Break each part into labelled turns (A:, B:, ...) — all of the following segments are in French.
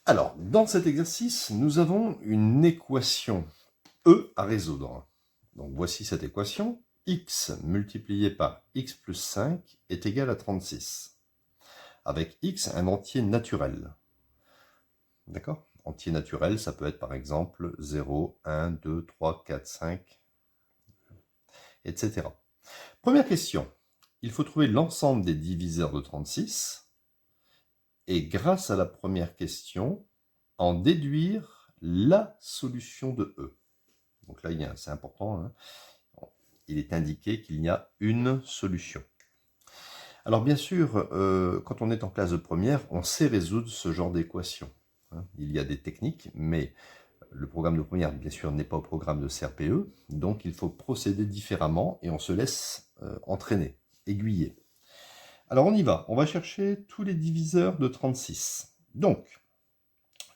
A: Alors, dans cet exercice, nous avons une équation E à résoudre. Donc, voici cette équation. X multiplié par x plus 5 est égal à 36. Avec x, un entier naturel. D'accord? Entier naturel, ça peut être par exemple 0, 1, 2, 3, 4, 5, etc. Première question. Il faut trouver l'ensemble des diviseurs de 36. Et grâce à la première question, en déduire la solution de E. Donc là, c'est important, hein, il est indiqué qu'il y a une solution. Alors bien sûr, quand on est en classe de première, on sait résoudre ce genre d'équation. Hein. Il y a des techniques, mais le programme de première, bien sûr, n'est pas au programme de CRPE, donc il faut procéder différemment et on se laisse entraîner, aiguiller. Alors on y va, on va chercher tous les diviseurs de 36. Donc,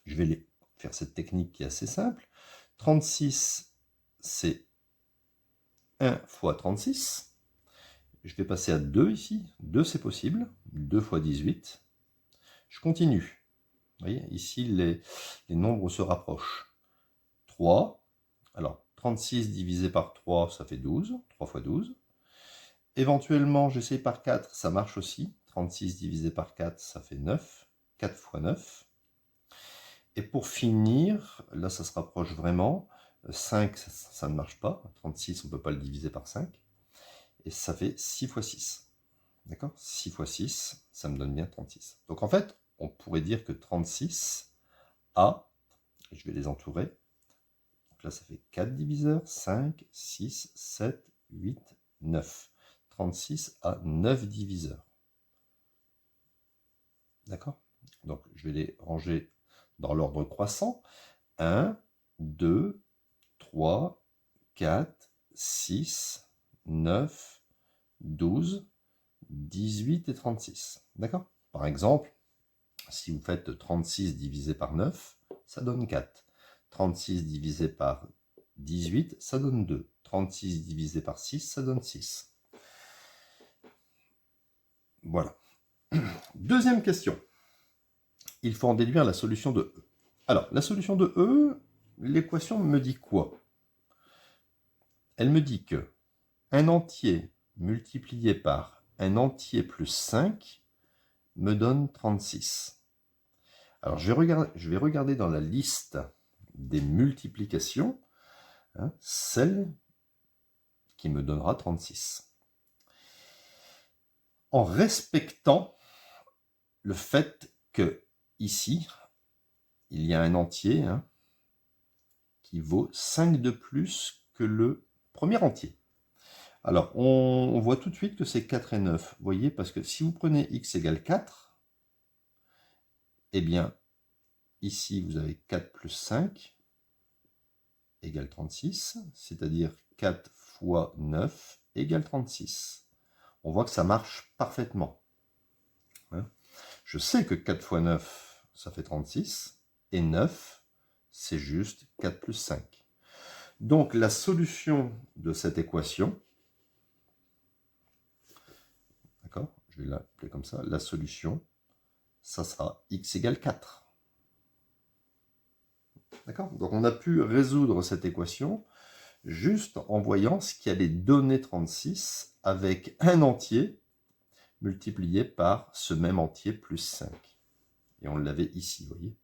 A: je vais faire cette technique qui est assez simple. 36, c'est 1 fois 36. Je vais passer à 2 ici. 2, c'est possible. 2 fois 18. Je continue. Vous voyez, ici, les nombres se rapprochent. 3. Alors, 36 divisé par 3, ça fait 12. 3 fois 12. Éventuellement, j'essaye par 4, ça marche aussi. 36 divisé par 4, ça fait 9. 4 fois 9. Et pour finir, là, ça se rapproche vraiment. 5, ça ne marche pas. 36, on ne peut pas le diviser par 5. Et ça fait 6 fois 6. D'accord? 6 fois 6, ça me donne bien 36. Donc en fait, on pourrait dire que 36 a, je vais les entourer, donc là ça fait 4 diviseurs, 5, 6, 7, 8, 9. 36 a 9 diviseurs. D'accord? Donc je vais les ranger dans l'ordre croissant. 1, 2, 3, 4, 6, 9, 12, 18 et 36. D'accord? Par exemple, si vous faites 36 divisé par 9, ça donne 4. 36 divisé par 18, ça donne 2. 36 divisé par 6, ça donne 6. Voilà. Deuxième question. Il faut en déduire la solution de E. Alors, la solution de E, l'équation me dit quoi? Elle me dit que un entier multiplié par un entier plus 5 me donne 36. Alors, je vais regarder dans la liste des multiplications, hein, celle qui me donnera 36. En respectant le fait que ici, il y a un entier, hein, qui vaut 5 de plus que le premier entier. Alors, on voit tout de suite que c'est 4 et 9. Vous voyez, parce que si vous prenez x égale 4, eh bien, ici, vous avez 4 plus 5 égale 36, c'est-à-dire 4 fois 9 égale 36. On voit que ça marche parfaitement. Hein? Je sais que 4 fois 9, ça fait 36, et 9, c'est juste 4 plus 5. Donc, la solution de cette équation, d'accord, je vais l'appeler comme ça, la solution, ça sera x égale 4. D'accord? Donc, on a pu résoudre cette équation juste en voyant ce qui allait donner 36 avec un entier multiplié par ce même entier plus 5. Et on l'avait ici, vous voyez.